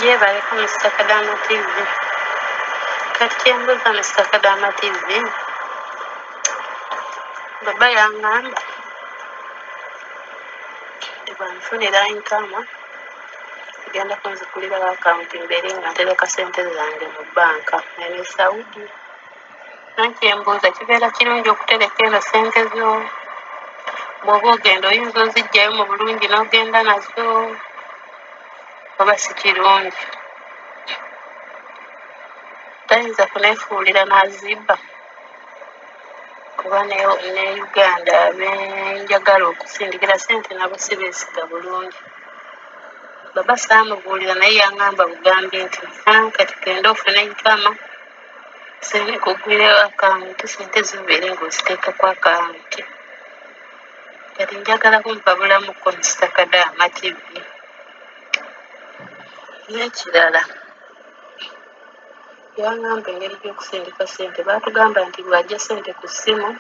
Je bariko Mr. Kadama TV. Kati kyembuuza Mr. Kadama TV. Baba yangamba bwanfunira income genda kunzikulira account mbeere nga ntereka ssente zange mu banka ene Saudi. Nakyembuuza kibeera kirungi okutereka eno ssente zo bw'oba ogenda oyinza ozigyayo mu bulungi n'ogenda nazo oba si kirungi tayinza kuneefuulira n'azibba kuba ne Uganda benjagala okusindikira ssente nabo si beesiga bulungi. Baba saamubuulira naye yaŋŋamba bugambi nti kati genda ofune income sente kugwirayo akawunti ssente zibeere ng'oziteeka ku akawunti. Kati njagala kumpa bulamukko Mr. Kadama TV. N'ekirala yaŋŋamba engeri gy'okusindika ssente baatugamba nti bw'ajja ssente ku ssimu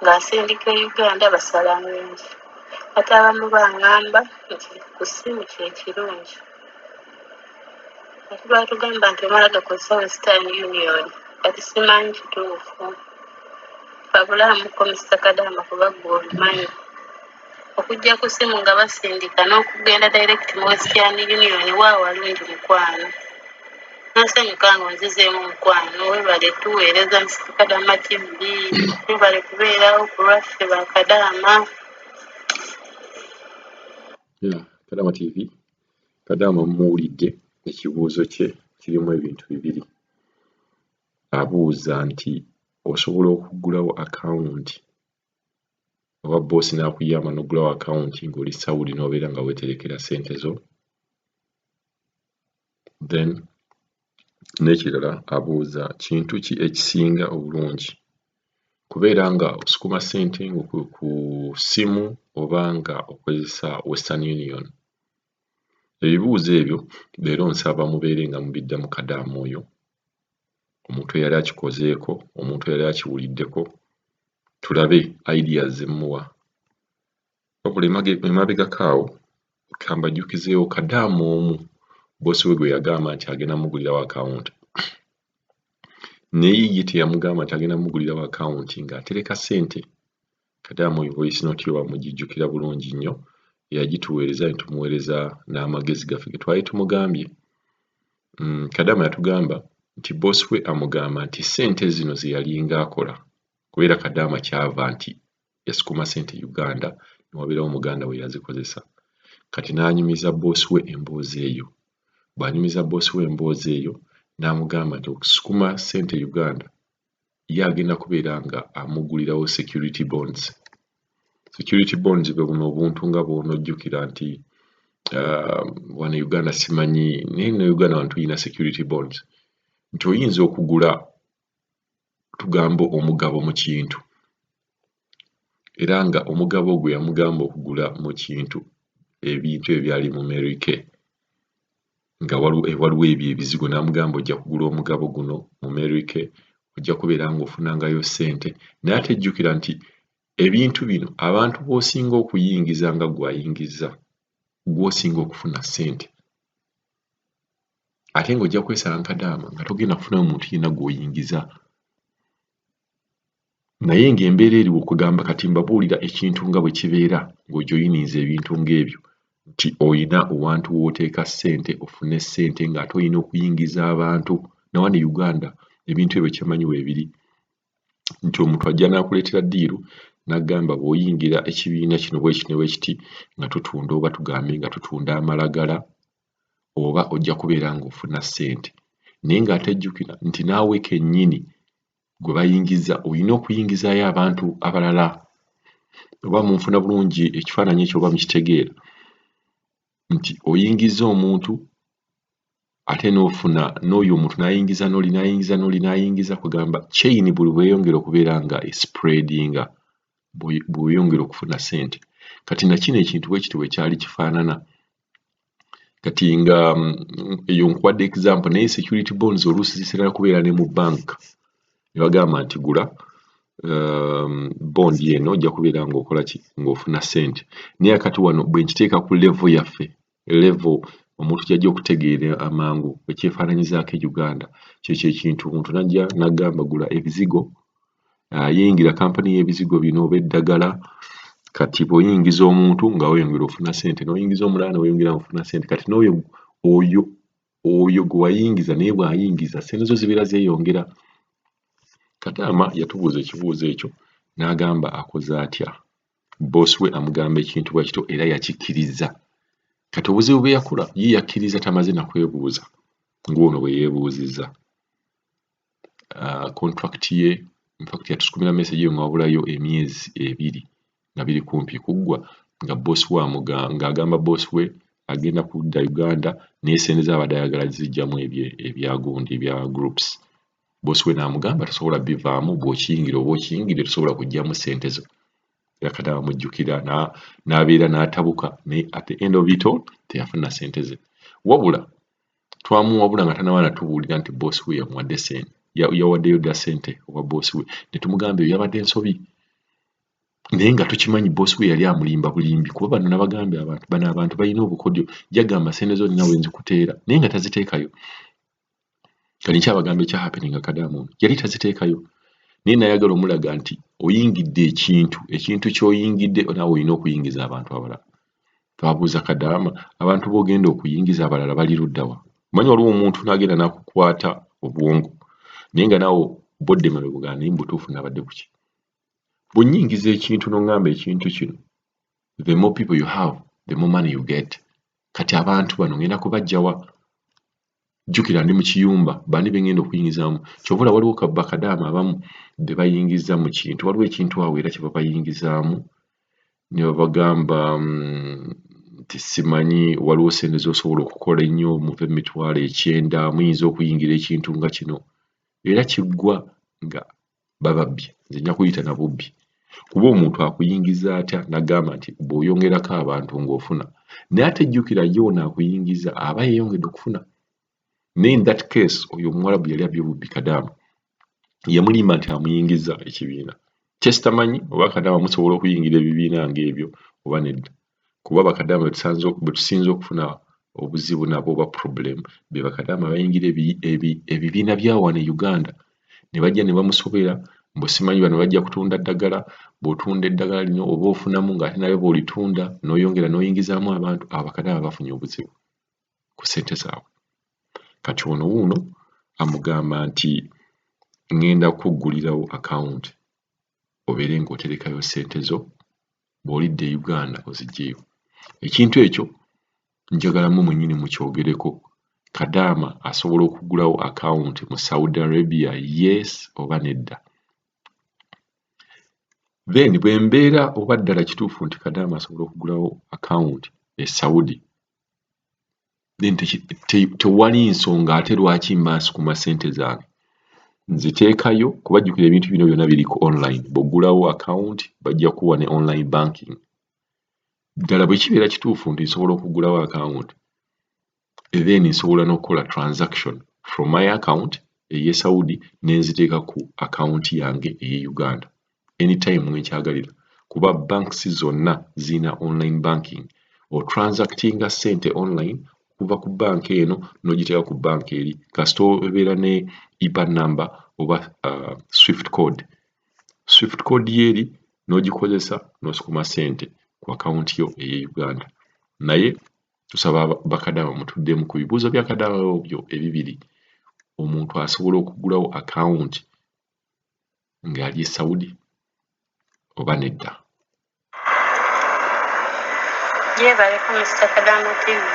ng'asindika e Uganda basala nnyingi. Ate abamu baŋŋamba nti ku ssimu kye kirungi. Ate baatugamba nti omala gakozesa Western Union kati simanyi kituufu. Pabulamuko Mr. Kadama kuba ggwe obimanyi. Okujja ku ssimu nga basindika n'okugenda direct mu Western Union walungi mukwano. Nasanyuka ng'onzizeemu mukwano webale tuweereza Mr. Kadama TV. Webale kubeerawo ku lwaffe ba Kadama. Kadama TV. Kadama mmuwulidde ekibuuzo kye kirimu ebintu bibiri. Abuuza nti osobola okuggulawo akawunti oba boosi n'akuyamba n'oggulawo akawunti ng'oli Saudi n'obeera nga weeterekera ssente zo. Then n'ekirala abuuza kintu ki ekisinga obulungi kubeera nga osukuma ssente ku ssimu oba nga okozesa Western Union. Ebibuuzo ebyo leero nsaba mubeere nga mubiddamu Kadama oyo, omuntu eyali akikozeeko, omuntu eyali akiwuliddeko, tulabe ideas ze mmuwa. Wabula emabegako awo kambajjukizeewo Kadama omu boosi we gwe yagamba nti agenda mugulirawo akawunti. Naye ye teyamugamba nti agenda mugulirawo akawunti ng'atereka ssente. Kadama oyo voice note yo bamugijjukira bulungi nnyo. Yagituweereza ne tumuweereza n'amagezi gaffe ge twali tumugambye. Kadama yatugamba nti boosi we amugamba nti ssente zino ze yalinga akola kubeera Kadama kyava nti yasukuma ssente Uganda ne wabeerawo Omuganda we yazikozesa. Kati n'anyumiza boosi we emboozi eyo. Bw'anyumiza boosi we emboozi eyo n'amugamba nti okusukuma ssente Uganda ye agenda kubeera nga amugulirawo security bonds. Security bonds bwe buno obuntu nga bw'onojjukira nti wano Uganda simanyi naye ne Uganda wano tulina security bonds nti oyinza okugula tugambo omugabo mu kintu era nga omugabo ogwo yamugamba okugula mu kintu ebintu ebyali mu America nga waliwo ebyo ebizigo n'amugamba ojja kugula omugabo guno mu America ojja kubeera ng'ofunangayo ssente naye ate jjukira nti ebintu bino abantu b'osinga okuyingiza nga gw'ayingiza gw'osinga okufuna ssente ate ng'ojja kwesanga Kadama nga togenda kufunayo muntu yenna gw'oyingiza. Naye ng'embeera eriwo okugamba kati mbabuulira ekintu nga bwe kibeera ng'ojoyiniza ebintu ng'ebyo nti oyina owantu w'oteeka ssente ofune ssente ng'ate oyina okuyingiza abantu nawano e Uganda ebintu ebyo kyamanyi weebiri nti omuntu ajja n'akuleetera ddiiru n'agamba bw'oyingira ekibiina kino bwekiti bwekiti nga tutunda oba tugambe nga tutunda amalagala oba ojja kubeera ng'ofuna ssente naye ng'ate jjukira nti naawe kennyini gwe bayingiza olina okuyingizaayo abantu abalala. Oba munfuna bulungi ekifaananyi ekyo oba mukitegeera nti oyingiza omuntu ate n'ofuna n'oyo omuntu n'ayingiza n'oli n'ayingiza n'oli n'ayingiza kugamba chain buli bweyongera okubeera nga spreadinga bweyongera okufuna ssente. Kati nakino ekintu bwe kiti bwe kyali kifaanana. Kati nga eyo nkuwadde example naye security bonds oluusi zitera kubeera ne mu bank ne bagamba nti gula bondi eno ojja kubeera ng'okola ki ng'ofuna ssente. Naye kati wano bwe nkiteeka ku level yaffe level omuntu kyajja okutegeera amangu ekyefaananyizaako e Uganda kyekyo ekintu omuntu najja n'agamba gula ebizigo yeyingira kampani y'ebizigo bino oba eddagala kati bw'oyingiza omuntu nga weyongera ofuna ssente n'oyingiza omulala weyongera ofuna ssente kati n'oyo oyo gwe wayingiza naye bw'ayingiza ssente zo zibeera zeeyongera. Kadaama yatubuuza ekibuuzo ekyo n'agamba akoze atya boosi we amugamba ekintu bwa kito era yakikkiriza. Kati obuzibu bwe yakola ye yakkiriza tamaze na kwebuuza ng'ono bwe yeebuuzizza. Contract ye infact yatusukumira message yo ng'awabulayo emyezi 2 nga biri kumpi kuggwa nga boosi we ng'agamba boosi we agenda kudda Uganda naye ssente z'abadde ayagala zijjamu ebyagundi ebya groups. Boosi we n'amugamba tosobola bivaamu bw'okiyingira oba okiyingire tosobola kugyamu ssente zo. Era Kadaama mujjukira n'abeera n'atabuka naye at the end of it all teyafuna ssente ze. Wabula twamuwabula nga tanaba natubuulira nti boosi we yamuwadde ssente yawaddeyo dda ssente owa boosi we ne tumugamba ebyo yabadde nsobi naye nga tukimanyi boosi we yali amulimba bulimbi kuba bano nabagambye abantu balina obukodyo jagamba ssente zo nina wenzikuteera naye nga taziteekayo. Kati nkyabagamba ekya happening Kadaama ono yali taziteekayo naye nayagala omulaga nti oyingidde ekintu ky'oyingidde naawe olina okuyingiza abantu abalala. Twabuuza Kadaama abantu b'ogenda okuyingiza abalala bali luddawa? Manyi waliwo omuntu n'agenda n'akukwata obwongo naye nga naawe bodde mabega naye mbutuufu nabadde kuki? Bw'onnyingiza ekintu n'ongamba ekintu kino the more people you have the more money you get. Kati abantu bano ngenda kubajjawa? Jjukira ndi mu kiyumba bani bengenda okuyingizaamu kyobula waliwo Kadaama abamu be bayingiza mu kintu waliwo ekintu awo era kye babayingizaamu ne babagamba nti simanyi waliwo ssente z'osobola okukola ennyo muve mu mitwalo 9 muyinza okuyingira ekintu nga kino era kiggwa nga bababbye. Nze nja kuyita na bubbi kuba omuntu akuyingiza atya n'agamba nti bw'oyongerako abantu ng'ofuna naye ate jjukira ye ono akuyingiza aba yeeyongedde okufuna. Naye in that case oyo omuwarabu yali abye bubbi Kadaama yamulimba nti amuyingiza ekibiina kyesitamanyi oba Kadaama musobola okuyingira ebibiina ng'ebyo oba nedda kuba bakadaama bwe tusinza okufuna obuzibu nabo oba problem be bakadaama bayingira ebibiina bya wano e Uganda ne bajja ne bamusobera mbu simanyi bano bajja kutunda ddagala bw'otunda eddagala lino oba ofunamu ng'ate nayo bw'olitunda n'oyongera n'oyingizaamu abantu abakadaama bafunye obuzibu ku ssente zaabwe. Kati ono wuuno amugamba nti ngenda kukuggulirawo account obeere ng'oterekayo ssente zo bw'olidde e Uganda oziggyeyo. Ekintu ekyo njagalamu mwennyini mukyogereko. Kadaama asobola okuggulawo account mu Saudi Arabia yes oba nedda? Then bwe mbeera oba ddala kituufu nti Kadaama asobola okuggulawo account e Saudi then tewali nsonga ate lwaki mbaasukuma ssente zange nziteekayo kuba jjukira ebintu bino byonna biri ku online. Bw'oggulawo account bajja kuwa ne online banking. Ddala bwe kibeera kituufu nti nsobola okuggulawo account then nsobola n'okukola transaction from my account ey'e Saudi nenziteeka ku account yange ey'e Uganda anytime wenkyagalira kuba banks zonna zina online banking otransactinga ssente online kuva ku banka eno n'ogiteeka ku banka eri kasita obeera ne IBAN number oba Swift code yeeri n'ogikozesa n'osukuma ssente ku account yo ey'e Uganda. Naye tusaba bakadaama mutuddemu ku bibuuzo bya Kadaama byo ebibiri omuntu asobola okuggulawo account ng'ali e Saudi oba nedda. Yeebaleko Mr. Kadaama TV.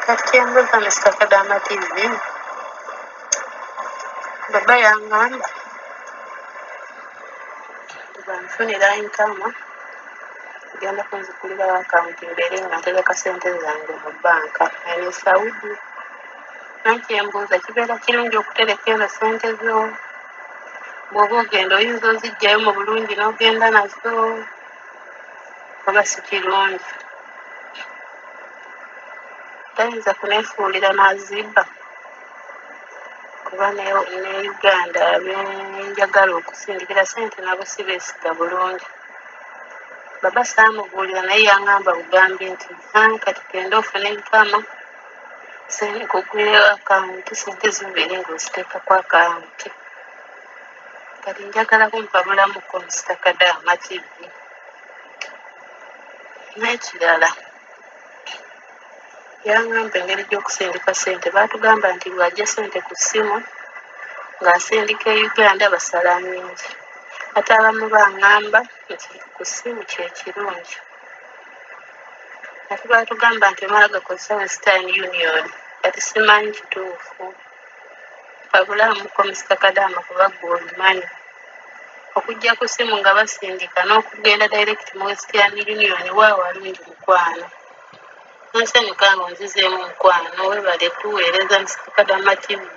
Kati kyembuuza Mr. Kadaama TV baba yangamba banfunira income genda kunzikulirawo account mbeere nga ntereka ssente zange mu bbanka ene Saudi. Nakyembuuza kibeera kirungi okutereka eno ssente zo bw'oba ogenda oyinza oziggyayo mu bulungi n'ogenda nazo oba si kirungi? Tayinza kuneefuulira n'azibba kuba ne Uganda benjagala okusindikira ssente nabo si beesiga bulungi. baba saamubuulira naye yaŋŋamba bugambye nti kati genda ofune nkama kugulira akawunti sente zibiri ng'oziteeka ku akawunti kati njagala kumpa bulamu Mr. Kadaama TV. N'ekirala yaŋŋamba engeri gy'okusindika ssente baatugamba nti bw'ajja ssente ku ssimu ng'asindika e Uganda basala nnyingi ate abamu baŋŋamba nti ku ssimu kye kirungi ate baatugamba nti omala gakozesa Western Union kati simanyi kituufu pabulamu Mr. Kadaama kuba ggwe obimanyi okujja ku ssimu nga basindika n'okugenda direct mu Western Union waa walungi mukwano nsanyuka nga onzizeemu mukwano webale tuweereza Mr. Kadaama TV.